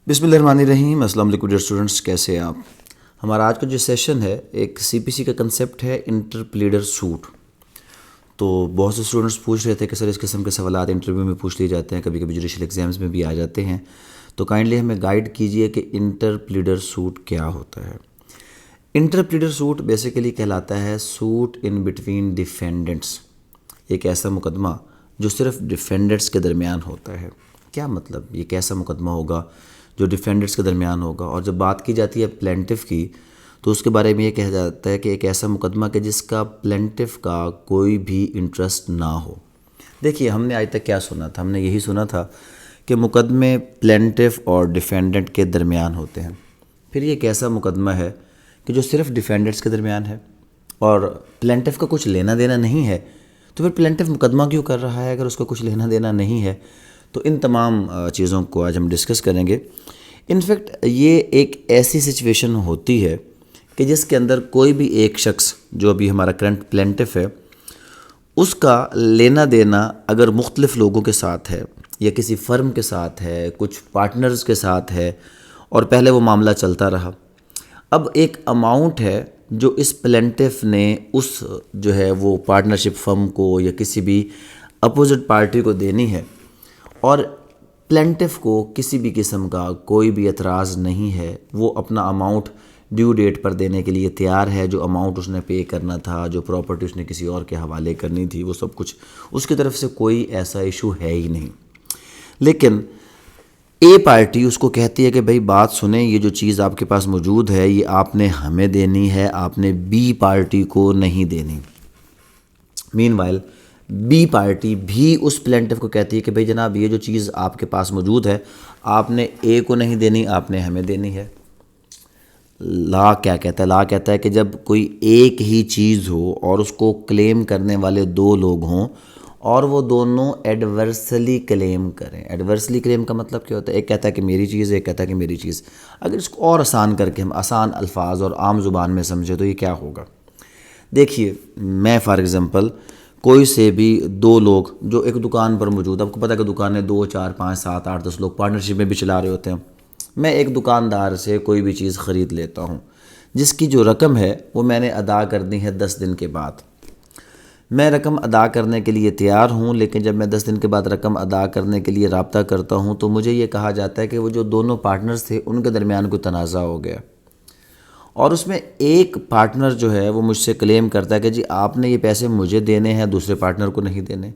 بسم اللہ الرحمن الرحیم۔ السلام علیکم ڈیئر اسٹوڈنٹس، کیسے ہیں آپ؟ ہمارا آج کا جو سیشن ہے ایک سی پی سی کا کنسیپٹ ہے انٹرپلیڈر سوٹ۔ تو بہت سے اسٹوڈنٹس پوچھ رہے تھے کہ سر اس قسم کے سوالات انٹرویو میں پوچھ لیے جاتے ہیں، کبھی کبھی جوڈیشل ایگزامز میں بھی آ جاتے ہیں، تو کائنڈلی ہمیں گائیڈ کیجئے کہ انٹرپلیڈر سوٹ کیا ہوتا ہے۔ انٹرپلیڈر سوٹ بیسیکلی کہلاتا ہے سوٹ ان بٹوین ڈیفینڈنٹس، ایک ایسا مقدمہ جو صرف ڈیفینڈنٹس کے درمیان ہوتا ہے۔ کیا مطلب یہ کیسا مقدمہ ہوگا جو ڈیفینڈنٹس کے درمیان ہوگا؟ اور جب بات کی جاتی ہے پلینٹف کی تو اس کے بارے میں یہ کہا جاتا ہے کہ ایک ایسا مقدمہ کہ جس کا پلینٹف کا کوئی بھی انٹرسٹ نہ ہو۔ دیکھیے، ہم نے آج تک کیا سنا تھا؟ ہم نے یہی سنا تھا کہ مقدمے پلینٹف اور ڈیفینڈنٹ کے درمیان ہوتے ہیں۔ پھر یہ ایک ایسا مقدمہ ہے کہ جو صرف ڈیفینڈنٹس کے درمیان ہے اور پلینٹف کا کچھ لینا دینا نہیں ہے، تو پھر پلینٹف مقدمہ کیوں کر رہا ہے اگر اس کا کچھ لینا دینا نہیں ہے؟ تو ان تمام چیزوں کو آج ہم ڈسکس کریں گے۔ انفیکٹ یہ ایک ایسی سچویشن ہوتی ہے کہ جس کے اندر کوئی بھی ایک شخص جو ابھی ہمارا کرنٹ پلینٹف ہے، اس کا لینا دینا اگر مختلف لوگوں کے ساتھ ہے یا کسی فرم کے ساتھ ہے، کچھ پارٹنرز کے ساتھ ہے، اور پہلے وہ معاملہ چلتا رہا، اب ایک اماؤنٹ ہے جو اس پلینٹف نے اس جو ہے وہ پارٹنرشپ فرم کو یا کسی بھی اپوزٹ پارٹی کو دینی ہے، اور پلینٹف کو کسی بھی قسم کا کوئی بھی اعتراض نہیں ہے، وہ اپنا اماؤنٹ ڈیو ڈیٹ پر دینے کے لیے تیار ہے۔ جو اماؤنٹ اس نے پے کرنا تھا، جو پراپرٹی اس نے کسی اور کے حوالے کرنی تھی، وہ سب کچھ اس کی طرف سے کوئی ایسا ایشو ہے ہی نہیں۔ لیکن اے پارٹی اس کو کہتی ہے کہ بھئی بات سنیں، یہ جو چیز آپ کے پاس موجود ہے یہ آپ نے ہمیں دینی ہے، آپ نے بی پارٹی کو نہیں دینی۔ مین وائل بی پارٹی بھی اس پلینٹف کو کہتی ہے کہ بھئی جناب یہ جو چیز آپ کے پاس موجود ہے آپ نے اے کو نہیں دینی، آپ نے ہمیں دینی ہے۔ لا کیا کہتا ہے؟ لا کہتا ہے کہ جب کوئی ایک ہی چیز ہو اور اس کو کلیم کرنے والے دو لوگ ہوں اور وہ دونوں ایڈورسلی کلیم کریں۔ ایڈورسلی کلیم کا مطلب کیا ہوتا ہے؟ ایک کہتا ہے کہ میری چیز ہے، ایک کہتا ہے کہ میری چیز۔ اگر اس کو اور آسان کر کے ہم آسان الفاظ اور عام زبان میں سمجھے تو یہ کیا ہوگا؟ دیکھیے، میں فار ایگزامپل کوئی سے بھی دو لوگ جو ایک دکان پر موجود، آپ کو پتہ ہے کہ دکانیں 2 4 5 7 8 10 لوگ پارٹنرشپ میں بھی چلا رہے ہوتے ہیں۔ میں ایک دکاندار سے کوئی بھی چیز خرید لیتا ہوں جس کی جو رقم ہے وہ میں نے ادا کرنی ہے 10 دن کے بعد۔ میں رقم ادا کرنے کے لیے تیار ہوں، لیکن جب میں 10 دن کے بعد رقم ادا کرنے کے لیے رابطہ کرتا ہوں تو مجھے یہ کہا جاتا ہے کہ وہ جو دونوں پارٹنرز تھے ان کے درمیان کوئی تنازع ہو گیا، اور اس میں ایک پارٹنر جو ہے وہ مجھ سے کلیم کرتا ہے کہ جی آپ نے یہ پیسے مجھے دینے ہیں، دوسرے پارٹنر کو نہیں دینے۔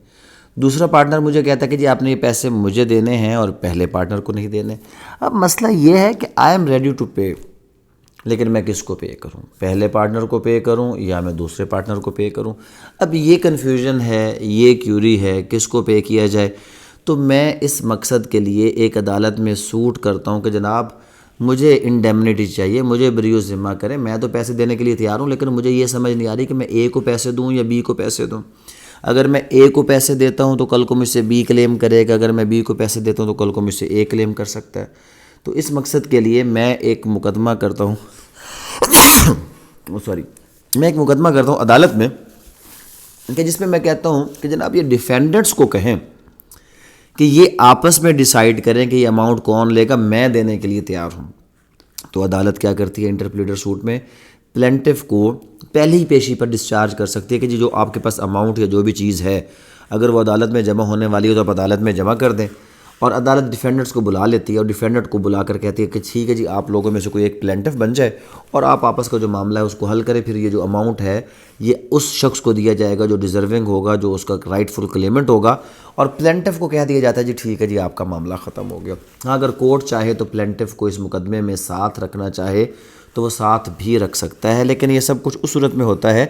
دوسرا پارٹنر مجھے کہتا ہے کہ جی آپ نے یہ پیسے مجھے دینے ہیں اور پہلے پارٹنر کو نہیں دینے۔ اب مسئلہ یہ ہے کہ I am ready to pay, لیکن میں کس کو پے کروں؟ پہلے پارٹنر کو پے کروں یا میں دوسرے پارٹنر کو پے کروں؟ اب یہ کنفیوژن ہے، یہ کیوری ہے کس کو پے کیا جائے۔ تو میں اس مقصد کے لیے ایک عدالت میں سوٹ کرتا ہوں کہ جناب مجھے انڈیمنٹی چاہیے، مجھے بری ذمہ کریں، میں تو پیسے دینے کے لیے تیار ہوں، لیکن مجھے یہ سمجھ نہیں آ رہی کہ میں اے کو پیسے دوں یا بی کو پیسے دوں۔ اگر میں اے کو پیسے دیتا ہوں تو کل کو مجھ سے بی کلیم کرے گا، اگر میں بی کو پیسے دیتا ہوں تو کل کو مجھ سے اے کلیم کر سکتا ہے۔ تو اس مقصد کے لیے میں ایک مقدمہ کرتا ہوں میں ایک مقدمہ کرتا ہوں عدالت میں کہ جس میں میں کہتا ہوں کہ جناب یہ ڈیفینڈنٹس کو کہیں کہ یہ آپس میں ڈیسائیڈ کریں کہ یہ اماؤنٹ کون لے گا، میں دینے کے لیے تیار ہوں۔ تو عدالت کیا کرتی ہے انٹرپلیڈر سوٹ میں؟ پلینٹف کو پہلی پیشی پر ڈسچارج کر سکتی ہے کہ جی جو آپ کے پاس اماؤنٹ یا جو بھی چیز ہے اگر وہ عدالت میں جمع ہونے والی ہے تو آپ عدالت میں جمع کر دیں، اور عدالت ڈیفینڈنٹس کو بلا لیتی ہے اور ڈیفینڈنٹ کو بلا کر کہتی ہے کہ ٹھیک ہے جی آپ لوگوں میں سے کوئی ایک پلینٹف بن جائے اور آپ آپس کا جو معاملہ ہے اس کو حل کریں، پھر یہ جو اماؤنٹ ہے یہ اس شخص کو دیا جائے گا جو ڈیزرونگ ہوگا، جو اس کا رائٹ فل کلیمنٹ ہوگا، اور پلینٹف کو کہہ دیا جاتا ہے جی ٹھیک ہے جی آپ کا معاملہ ختم ہو گیا۔ ہاں اگر کورٹ چاہے تو پلینٹف کو اس مقدمے میں ساتھ رکھنا چاہے تو وہ ساتھ بھی رکھ سکتا ہے، لیکن یہ سب کچھ اس صورت میں ہوتا ہے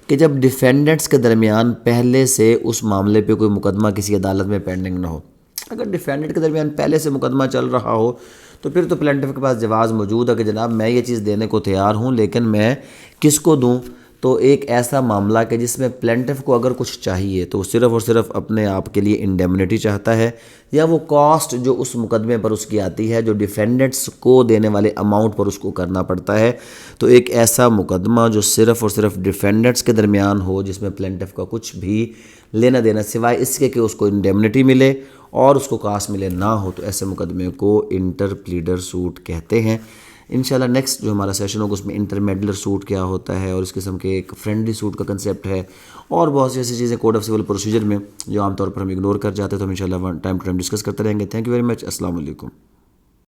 کہ جب ڈیفینڈنٹس کے درمیان پہلے سے اس معاملے پہ کوئی مقدمہ کسی عدالت میں پینڈنگ نہ ہو۔ اگر ڈیفینڈنٹ کے درمیان پہلے سے مقدمہ چل رہا ہو تو پھر تو پلینٹف کے پاس جواز موجود ہے کہ جناب میں یہ چیز دینے کو تیار ہوں، لیکن میں کس کو دوں؟ تو ایک ایسا معاملہ کہ جس میں پلینٹف کو اگر کچھ چاہیے تو وہ صرف اور صرف اپنے آپ کے لیے انڈیمنٹی چاہتا ہے، یا وہ کاسٹ جو اس مقدمے پر اس کی آتی ہے جو ڈیفینڈنٹس کو دینے والے اماؤنٹ پر اس کو کرنا پڑتا ہے، تو ایک ایسا مقدمہ جو صرف اور صرف ڈیفینڈنٹس کے درمیان ہو، جس میں پلینٹف کا کچھ بھی لینا دینا سوائے اس کے کہ اس کو انڈیمنٹی ملے اور اس کو کاسٹ ملے نہ ہو، تو ایسے مقدمے کو انٹر پلیڈر سوٹ کہتے ہیں۔ انشاءاللہ نیکسٹ جو ہمارا سیشن ہوگا اس میں انٹرمیڈلر سوٹ کیا ہوتا ہے اور اس قسم کے ایک فرینڈلی سوٹ کا کنسیپٹ ہے، اور بہت سی ایسی چیزیں کوڈ آف سول پروسیجر میں جو عام طور پر ہم اگنور کر جاتے ہیں، تو ہم انشاءاللہ ٹائم ٹو ٹائم ڈسکس کرتے رہیں گے۔ Thank you very much. السلام علیکم۔